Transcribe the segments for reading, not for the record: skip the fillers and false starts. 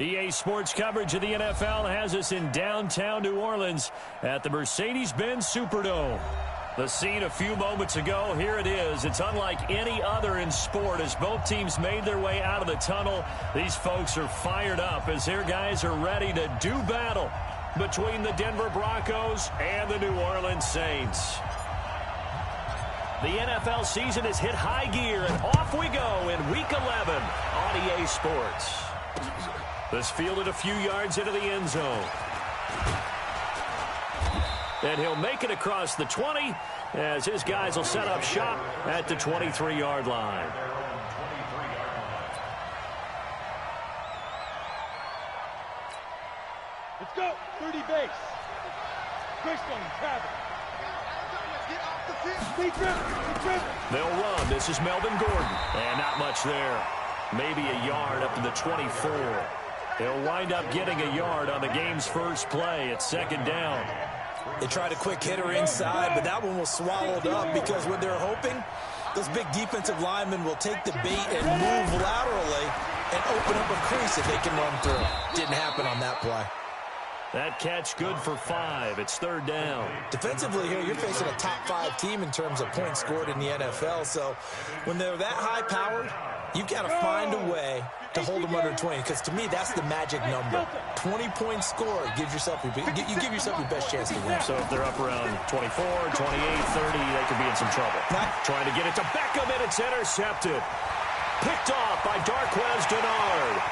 EA Sports coverage of the NFL has us in downtown New Orleans at the Mercedes-Benz Superdome. The scene a few moments ago, here it is. It's unlike any other in sport as both teams made their way out of the tunnel. These folks are fired up as their guys are ready to do battle between the Denver Broncos and the New Orleans Saints. The NFL season has hit high gear, and off we go in Week 11 on EA Sports. This fielded a few yards into the end zone. And he'll make it across the 20 as his guys will set up shop at the 23-yard line. Let's go. 30 base. Christian, Travis. They'll run. This is Melvin Gordon. And not much there. Maybe a yard up to the 24. They'll wind up getting a yard on the game's first play. It's second down. They tried a quick hitter inside, but that one was swallowed up because what they're hoping, those big defensive linemen will take the bait and move laterally and open up a crease that they can run through. Didn't happen on that play. That catch good for 5. It's third down. Defensively here, you're facing a top 5 team in terms of points scored in the NFL. So when they're that high-powered, you've got to find a way to hold them under 20, because to me, that's the magic number. 20 points scored gives yourself you give yourself your best chance to win. So if they're up around 24, 28, 30, they could be in some trouble. Trying to get it to Beckham, and it's intercepted. Picked off by Darquez Dennard.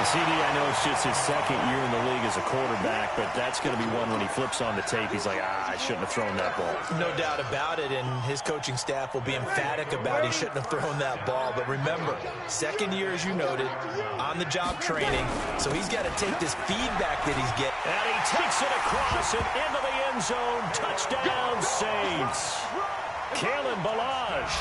CD, I know it's just his second year in the league as a quarterback, but that's going to be one when he flips on the tape, he's like, I shouldn't have thrown that ball. No doubt about it, and his coaching staff will be emphatic about he shouldn't have thrown that ball. But remember, second year, as you noted, on-the-job training, so he's got to take this feedback that he's getting. And he takes it across and into the end zone. Touchdown, Saints. Kalen Ballage.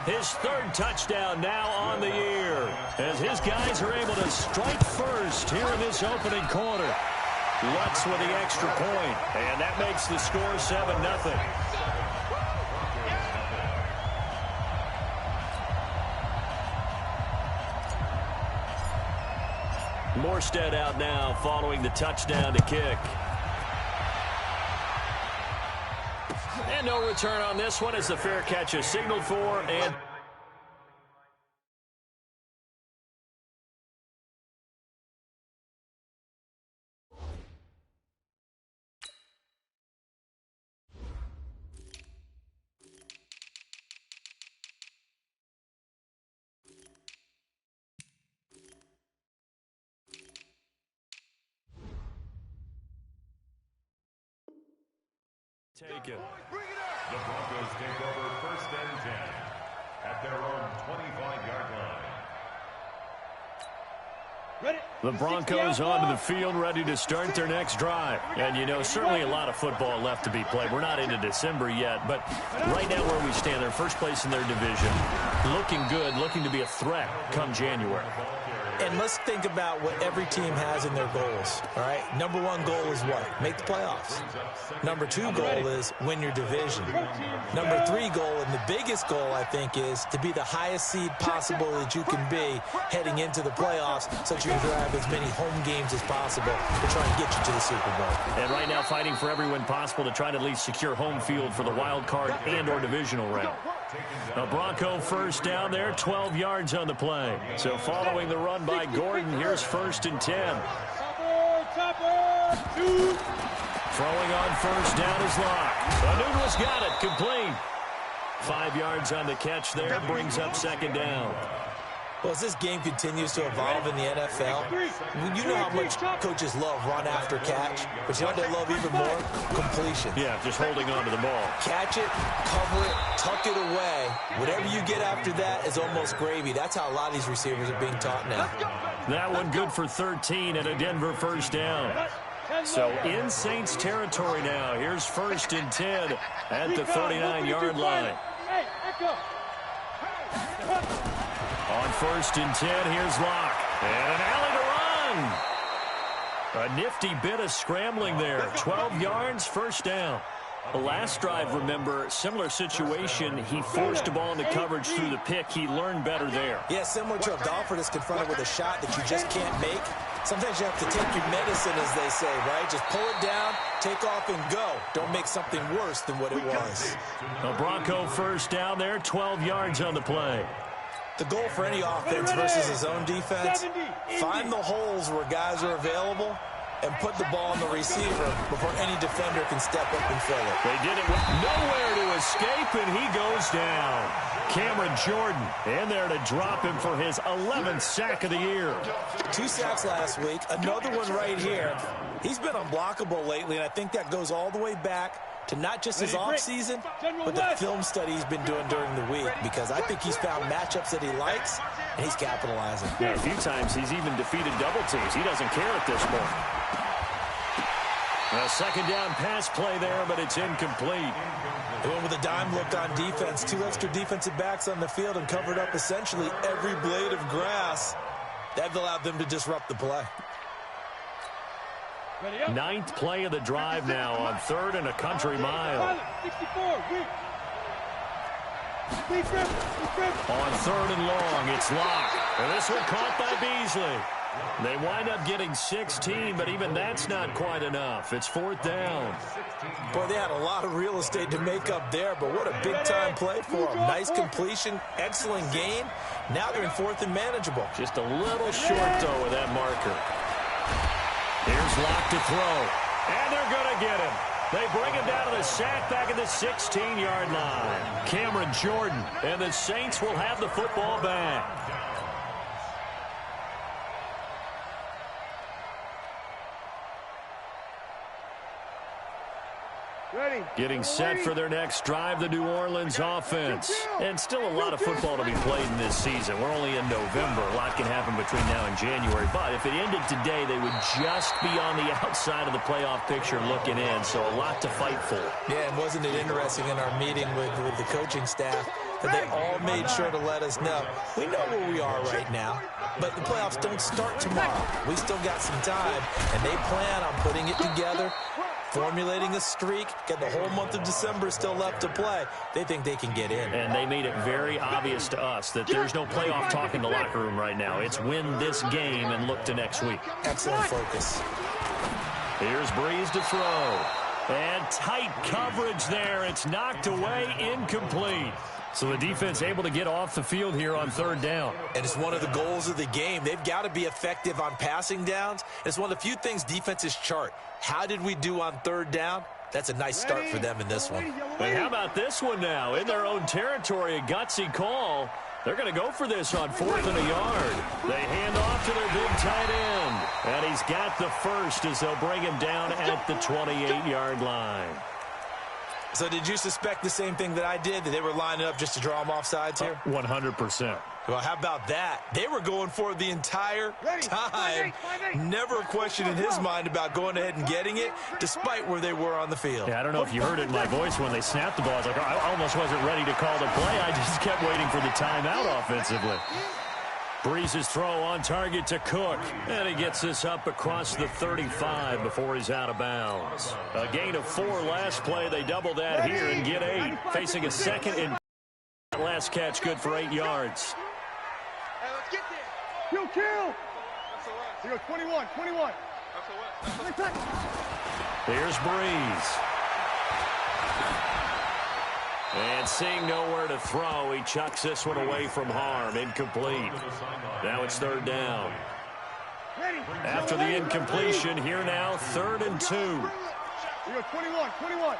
His third touchdown now on the year as his guys are able to strike first here in this opening quarter. Lutz with the extra point, and that makes the score 7-0. Morstead out now following the touchdown to kick. And no return on this one as the fair catch is signaled for. And take it. The Broncos take over 1st and 10 at their own 25-yard line. The Broncos onto the field, ready to start their next drive. And, you know, certainly a lot of football left to be played. We're not into December yet, but right now where we stand, they're first place in their division. Looking good, looking to be a threat come January. And let's think about what every team has in their goals, all right? Number 1 goal is what? Make the playoffs. Number 2 goal is win your division. Number 3 goal, and the biggest goal, I think, is to be the highest seed possible that you can be heading into the playoffs so that you can drive as many home games as possible to try and get you to the Super Bowl. And right now fighting for every win possible to try to at least secure home field for the wild card and or divisional round. A Bronco first down there, 12 yards on the play. So following the run by Gordon, here's 1st and 10. Throwing on first down is Locke. Anunwa's got it, complete. 5 yards on the catch there, brings up second down. Well, as this game continues to evolve in the NFL, you know how much coaches love run after catch, but you know what they love even more? Completion. Yeah, just holding on to the ball. Catch it, cover it, tuck it away. Whatever you get after that is almost gravy. That's how a lot of these receivers are being taught now. That one good for 13 and a Denver first down. So in Saints territory now. Here's 1st and 10 at the 39-yard line. On 1st and 10, here's Locke. And an alley to run. A nifty bit of scrambling there. 12 yards, first down. The last drive, remember, similar situation. He forced the ball into coverage through the pick. He learned better there. Yeah, similar to a golfer that's confronted with a shot that you just can't make. Sometimes you have to take your medicine, as they say, right? Just pull it down, take off, and go. Don't make something worse than what it was. A Bronco first down there, 12 yards on the play. The goal for any offense versus his own defense, find the holes where guys are available and put the ball on the receiver before any defender can step up and fill it. They did it with nowhere to escape, and he goes down. Cameron Jordan in there to drop him for his 11th sack of the year. 2 sacks last week, another one right here. He's been unblockable lately, and I think that goes all the way back to not just his offseason, but the film study he's been doing during the week, because I think he's found matchups that he likes, and he's capitalizing. Yeah, a few times he's even defeated double teams. He doesn't care at this point. A second down pass play there, but it's incomplete. They went with a dime look on defense. 2 extra defensive backs on the field and covered up essentially every blade of grass. That allowed them to disrupt the play. 9th play of the drive now on 3rd and a country mile. On 3rd and long, it's locked. And this one caught by Beasley. They wind up getting 16, but even that's not quite enough. It's 4th down. Boy, they had a lot of real estate to make up there, but what a big-time play for them. Nice completion, excellent gain. Now they're in 4th and manageable. Just a little short, though, with that marker. Here's Locke to throw, and they're going to get him. They bring him down to the sack back at the 16-yard line. Cameron Jordan, and the Saints will have the football back. Getting set for their next drive, the New Orleans offense. And still a lot of football to be played in this season. We're only in November. A lot can happen between now and January. But if it ended today, they would just be on the outside of the playoff picture looking in. So a lot to fight for. Yeah, and wasn't it interesting in our meeting with the coaching staff that they all made sure to let us know, we know where we are right now, but the playoffs don't start tomorrow. We still got some time, and they plan on putting it together, formulating a streak, got the whole month of December still left to play. They think they can get in. And they made it very obvious to us that there's no playoff talk in the locker room right now. It's win this game and look to next week. Excellent focus. Here's Breeze to throw. And tight coverage there. It's knocked away, incomplete. So the defense able to get off the field here on 3rd down. And it's one of the goals of the game. They've got to be effective on passing downs. It's one of the few things defenses chart. How did we do on 3rd down? That's a nice start for them in this one. And how about this one now? In their own territory, a gutsy call. They're going to go for this on 4th and a yard. They hand off to their big tight end. And he's got the first as they'll bring him down at the 28-yard line. So did you suspect the same thing that I did, that they were lining up just to draw them off sides here? 100%. Well, how about that? They were going for it the entire time. Never a question in his mind about going ahead and getting it, despite where they were on the field. Yeah, I don't know if you heard it in my voice when they snapped the ball. I was like, I almost wasn't ready to call the play. I just kept waiting for the timeout offensively. Breeze's throw on target to Cook. And he gets this up across the 35 before he's out of bounds. A gain of 4 last play. They double that here and get 8. Facing a second and last catch good for 8 yards. Hey, let's get there. Kill. Here goes 21. Here's Breeze. And seeing nowhere to throw, he chucks this one away from harm. Incomplete. Now it's 3rd down. After the incompletion, here now, 3rd and 2. Here goes 21. 11.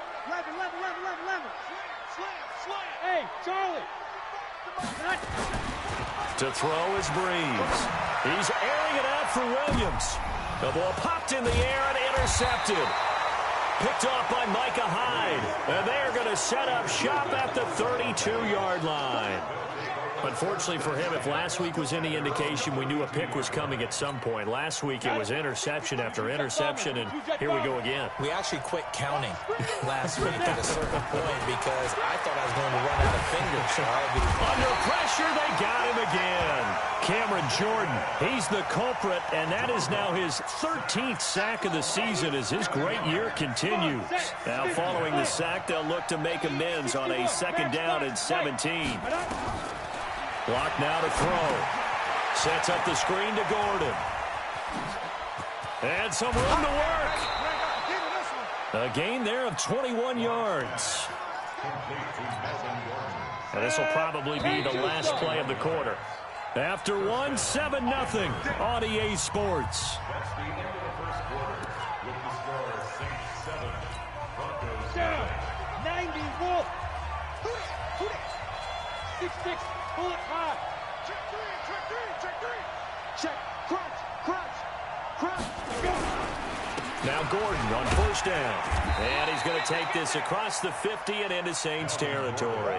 Hey, Charlie. To throw is Breeze. He's airing it out for Williams. The ball popped in the air and intercepted. Picked off by Micah Hyde. And they are going to set up shop at the 32-yard line. Unfortunately for him, if last week was any indication, we knew a pick was coming at some point. Last week it was interception after interception, and here we go again. We actually quit counting last week at a certain point because I thought I was going to run out of fingers. Under pressure, they got him again. Cameron Jordan, he's the culprit, and that is now his 13th sack of the season as his great year continues. Now, following the sack, they'll look to make amends on a 2nd down and 17. Block now to throw. Sets up the screen to Gordon. And some room to work. A gain there of 21 yards. And this will probably be the last play of the quarter. After 1, 7-0 on EA Sports. That's the end of the first quarter with the score Saints 7, Broncos 7. 90 Wolf. 6-6. Pull it high. Check 3. Check 3. Check 3. Check. Crunch. Crunch. Crunch. Go. Now Gordon on 1st down. And he's going to take this across the 50 and into Saints territory.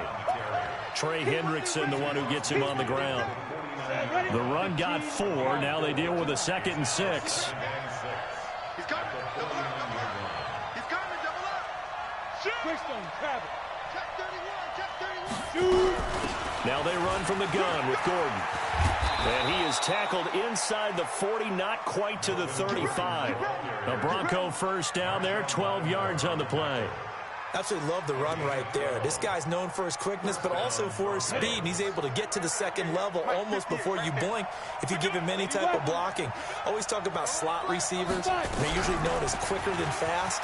Trey Hendrickson, the one who gets him on the ground. The run got 4. Now they deal with a 2nd and 6. He's coming. Double up. He's coming. Double up. Shoot. Quickstone. Grab it. Check 31. Check 31. Shoot. Now they run from the gun with Gordon. And he is tackled inside the 40, not quite to the 35. A Bronco 1st down there, 12 yards on the play. Absolutely love the run right there. This guy's known for his quickness, but also for his speed. And he's able to get to the 2nd level almost before you blink if you give him any type of blocking. Always talk about slot receivers. They're usually known as quicker than fast.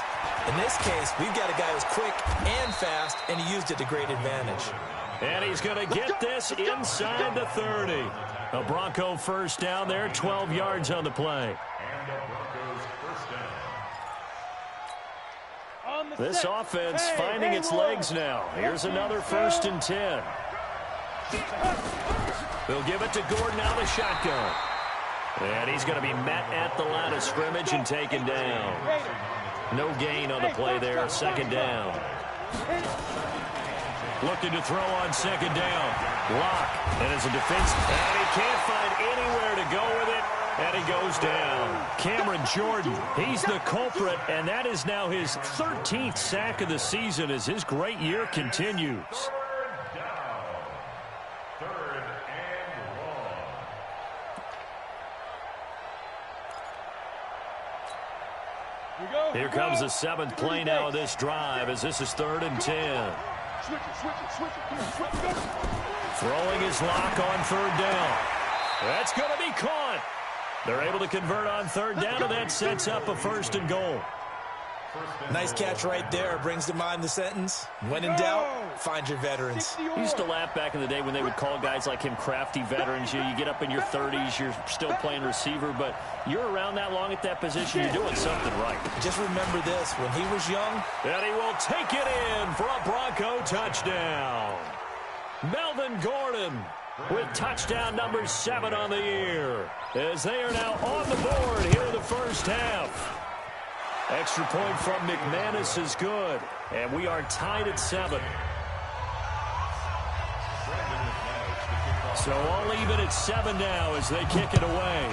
In this case, we've got a guy who's quick and fast, and he used it to great advantage. And he's going to get this inside the 30. A Bronco 1st down there, 12 yards on the play. This offense finding its legs now. Here's another 1st and 10. They'll give it to Gordon out of the shotgun. And he's going to be met at the line of scrimmage and taken down. No gain on the play there, 2nd down. Looking to throw on 2nd down. Lock. And as a defense, and he can't find anywhere to go with it. And he goes down. Cameron Jordan, he's the culprit, and that is now his 13th sack of the season as his great year continues. 3rd and long. Here comes the 7th play now of this drive as this is 3rd and 10. Throwing his lock on 3rd down. That's going to be caught. They're able to convert on 3rd down, and that sets up a 1st and goal. Nice catch right there. Brings to mind the sentence, when in doubt, find your veterans. I used to laugh back in the day when they would call guys like him crafty veterans. You get up in your 30s, you're still playing receiver, but you're around that long at that position, you're doing something right. Just remember this, when he was young. And he will take it in for a Bronco touchdown. Melvin Gordon with touchdown number 7 on the year, as they are now on the board here in the 1st half. Extra point from McManus is good, and we are tied at 7. So all even at 7 now as they kick it away.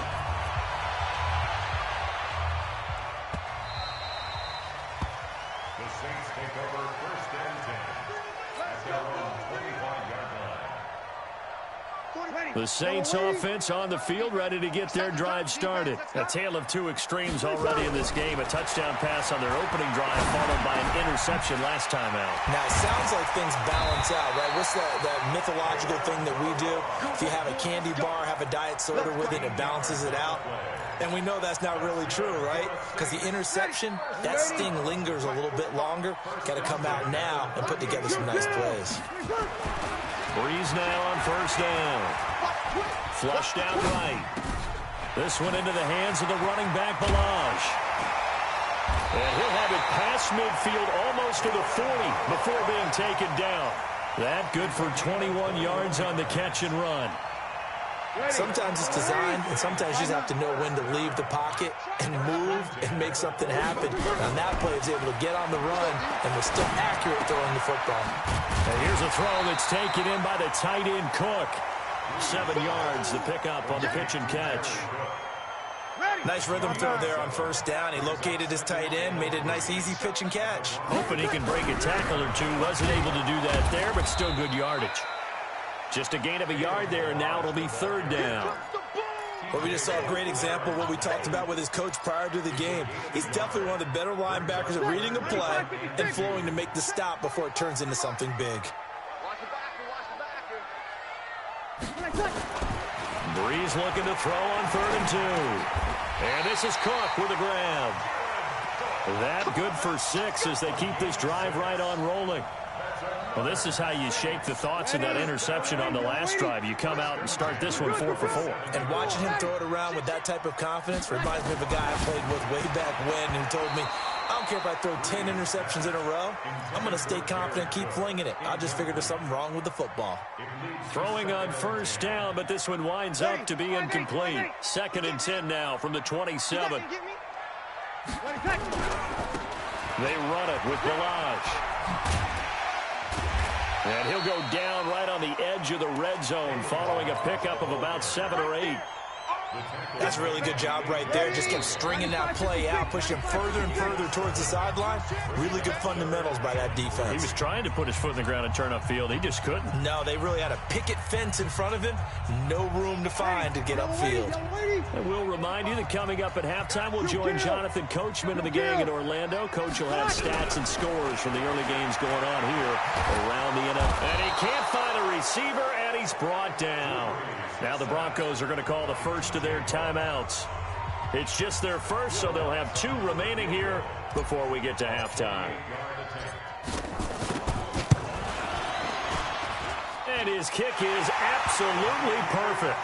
The Saints take over 1st and 10 at their own 25-yard line. The Saints offense on the field, ready to get their drive started. A tale of 2 extremes already in this game. A touchdown pass on their opening drive, followed by an interception last time out. Now, it sounds like things balance out, right? What's that mythological thing that we do? If you have a candy bar, have a diet soda with it, it balances it out. And we know that's not really true, right? Because the interception, that sting lingers a little bit longer. Got to come out now and put together some nice plays. Breeze now on 1st down. Flushed out right. This one into the hands of the running back, Balaj. And he'll have it past midfield almost to the 40 before being taken down. That good for 21 yards on the catch and run. Sometimes it's designed, and sometimes you just have to know when to leave the pocket and move and make something happen. On that play, he's able to get on the run and was still accurate throwing the football. And here's a throw that's taken in by the tight end, Cook. 7 yards to pick up on the pitch and catch. Nice rhythm throw there on 1st down. He located his tight end, made it a nice, easy pitch and catch. Hoping he can break a tackle or two. Wasn't able to do that there, but still good yardage. Just a gain of a yard there, and now it'll be third down. Well, we just saw a great example of what we talked about with his coach prior to the game. He's definitely one of the better linebackers at reading a play and flowing to make the stop before it turns into something big. Breeze looking to throw on 3rd and 2. And this is Cook with a grab. That good for 6 as they keep this drive right on rolling. Well, this is how you shape the thoughts of that interception on the last drive. You come out and start this one 4 for 4. And watching him throw it around with that type of confidence reminds me of a guy I played with way back when who told me, I don't care if I throw 10 interceptions in a row. I'm going to stay confident, keep flinging it. I just figured there's something wrong with the football. Throwing on 1st down, but this one winds up to be incomplete. 2nd and 10 now from the 27. They run it with Balaj. And he'll go down right on the edge of the red zone following a pickup of about 7 or 8. That's a really good job right there. Just kept stringing that play out, pushing him further and further towards the sideline. Really good fundamentals by that defense. He was trying to put his foot in the ground and turn upfield. He just couldn't. No, they really had a picket fence in front of him. No room to find to get upfield. And we'll remind you that coming up at halftime, we'll join Jonathan Coachman and the gang in Orlando. Coach will have stats and scores from the early games going on here around the NFL. And he can't find a receiver, and he's brought down. Now the Broncos are going to call the first of their timeouts. It's just their first, so they'll have 2 remaining here before we get to halftime. And his kick is absolutely perfect.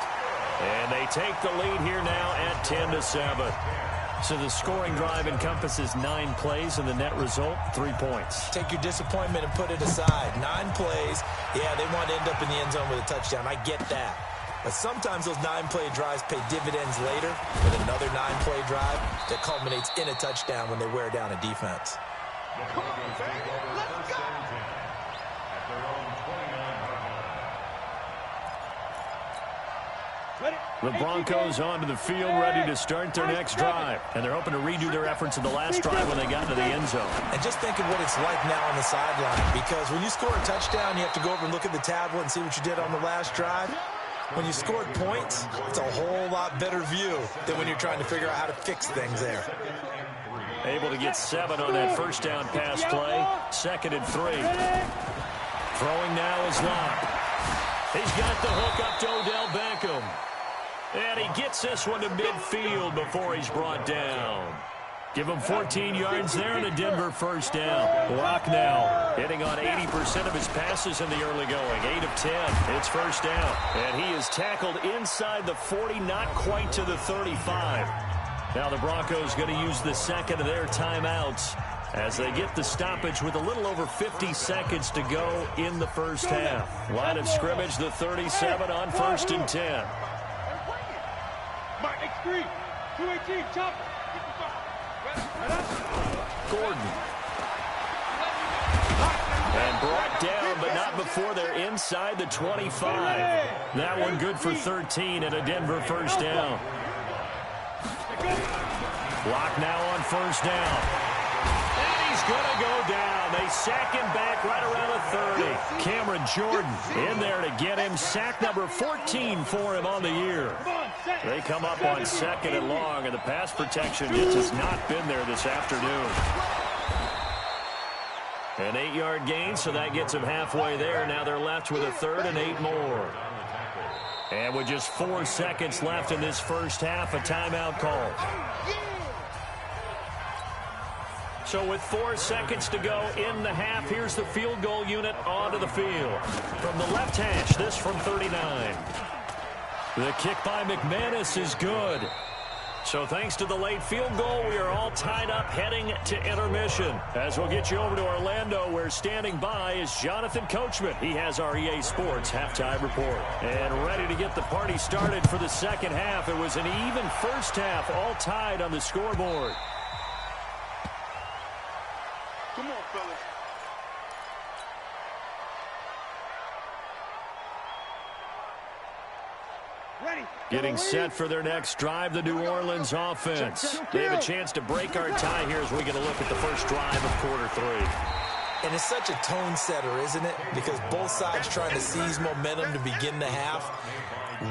And they take the lead here now at 10-7. So the scoring drive encompasses 9 plays, and the net result, 3 points. Take your disappointment and put it aside. 9 plays. Yeah, they want to end up in the end zone with a touchdown. I get that. But sometimes those 9-play drives pay dividends later with another 9-play drive that culminates in a touchdown when they wear down a defense. Come on, baby. Let's go. The Broncos onto the field, ready to start their next drive. And they're hoping to redo their efforts in the last drive when they got into the end zone. And just think of what it's like now on the sideline, because when you score a touchdown, you have to go over and look at the tablet and see what you did on the last drive. When you scored points, it's a whole lot better view than when you're trying to figure out how to fix things there. Able to get 7 on that first down pass play. 2nd and 3. Throwing now is Locke. He's got the hook up to Odell Beckham. And he gets this one to midfield before he's brought down. Give him 14 yards there and a Denver first down. Locke now hitting on 80% of his passes in the early going. 8 of 10. It's first down. And he is tackled inside the 40, not quite to the 35. Now the Broncos going to use the second of their timeouts as they get the stoppage with a little over 50 seconds to go in the first half. Line of scrimmage, the 37 on 1st and 10. Mark X3, 218, chopper. Gordon. And brought down, but not before they're inside the 25. That one good for 13 and a Denver first down. Locke now on first down. And he's going to go down. They sack him back right around the 30. Cameron Jordan in there to get him. Sack number 14 for him on the year. They come up on 2nd and long, and the pass protection just has not been there this afternoon. An 8-yard gain, so that gets them halfway there. Now they're left with a 3rd and 8 more. And with just 4 seconds left in this first half, a timeout called. So with 4 seconds to go in the half, here's the field goal unit onto the field. From the left hash, this from 39. The kick by McManus is good. So thanks to the late field goal, we are all tied up heading to intermission. As we'll get you over to Orlando, where standing by is Jonathan Coachman. He has our EA Sports halftime report. And ready to get the party started for the second half. It was an even first half, all tied on the scoreboard. Come on, fellas. Getting set for their next drive, the New Orleans offense. They have a chance to break our tie here as we get a look at the first drive of quarter 3. And it's such a tone setter, isn't it? Because both sides trying to seize momentum to begin the half.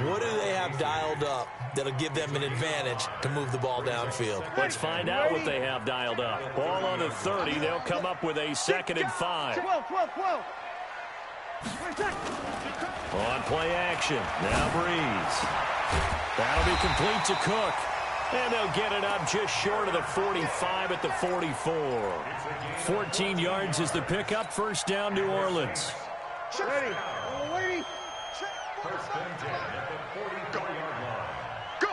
What do they have dialed up that'll give them an advantage to move the ball downfield? Let's find out what they have dialed up. Ball on the 30. They'll come up with a 2nd and 5. 12. On play action. Now Breeze. That'll be complete to Cook. And they'll get it up just short of the 45 at the 44. 14 yards is the pickup. First down, New Orleans. Ready. First and 10 at the 44-yard line. Go.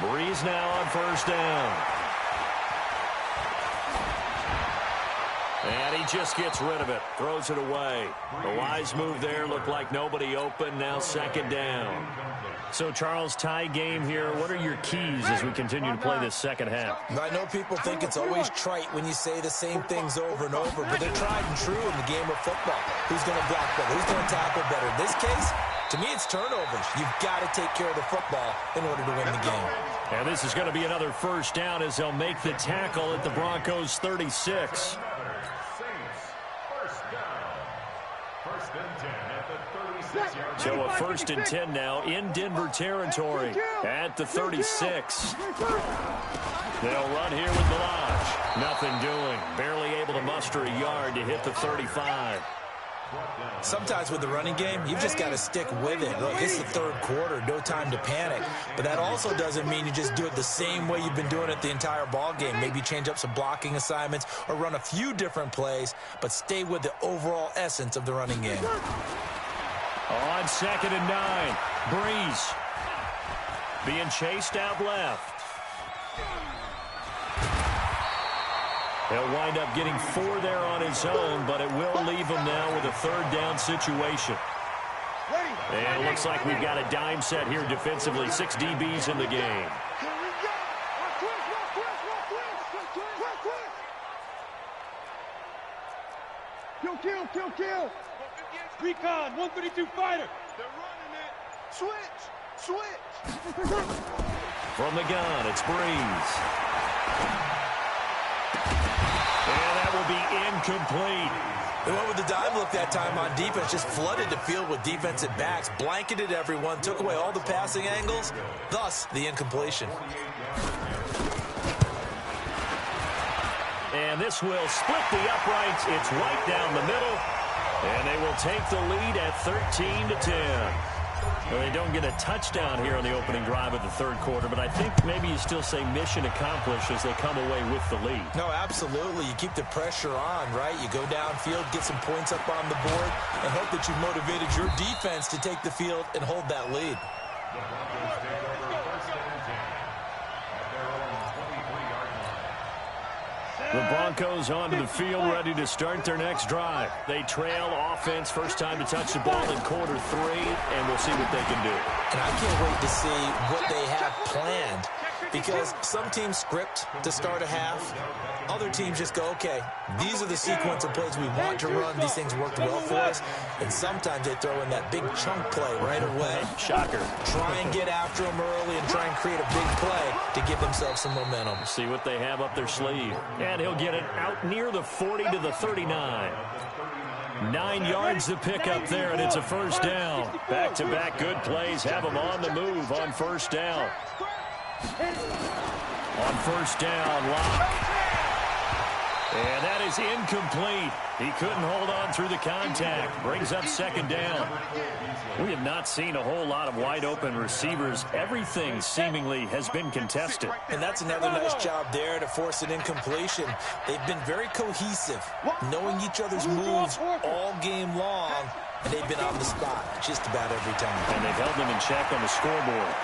Breeze now on first down. And he just gets rid of it. Throws it away. A wise move there. Looked like nobody open. Now 2nd down. So, Charles, tie game here. What are your keys as we continue to play this second half? I know people think it's always trite when you say the same things over and over, but they're tried and true in the game of football. Who's going to block better? Who's going to tackle better? In this case, to me, it's turnovers. You've got to take care of the football in order to win the game. And this is going to be another first down as they'll make the tackle at the Broncos' 36. So a 1st and 10 now in Denver territory at the 36. They'll run here with Delage. Nothing doing. Barely able to muster a yard to hit the 35. Sometimes with the running game, you've just got to stick with it. Look, it's the 3rd quarter, no time to panic. But that also doesn't mean you just do it the same way you've been doing it the entire ball game. Maybe change up some blocking assignments or run a few different plays, but stay with the overall essence of the running game. On 2nd and 9, Breeze being chased out left. He'll wind up getting 4 there on his own, but it will leave him now with a 3rd down situation. And it looks like we've got a dime set here defensively. 6 DBs in the game. Kill. Recon, 132 fighter. They're running it. Switch. From the gun, it's Breeze. And that will be incomplete. They went with the dime look that time on defense, just flooded the field with defensive backs, blanketed everyone, took away all the passing angles, thus the incompletion. And this will split the uprights. It's right down the middle. And they will take the lead at 13-10. Well, they don't get a touchdown here on the opening drive of the 3rd quarter, but I think maybe you still say mission accomplished as they come away with the lead. No, absolutely. You keep the pressure on, right? You go downfield, get some points up on the board, and hope that you've motivated your defense to take the field and hold that lead. The Broncos onto the field, ready to start their next drive. They trail offense, first time to touch the ball in quarter 3, and we'll see what they can do. And I can't wait to see what they have planned, because some teams script to start a half. Other teams just go, okay, these are the sequence of plays we want to run. These things worked well for us. And sometimes they throw in that big chunk play right away. Shocker. Try and get after them early and try and create a big play to give themselves some momentum. See what they have up their sleeve. And he'll get it out near the 40 to the 39. 9 yards to pick up there, and it's a first down. Back-to-back good plays have them on the move on first down. On first down, Locke. And that is incomplete. He couldn't hold on through the contact. Brings up 2nd down. We have not seen a whole lot of wide-open receivers. Everything seemingly has been contested. And that's another nice job there to force an incompletion. They've been very cohesive, knowing each other's moves all game long, and they've been on the spot just about every time. And they've held them in check on the scoreboard.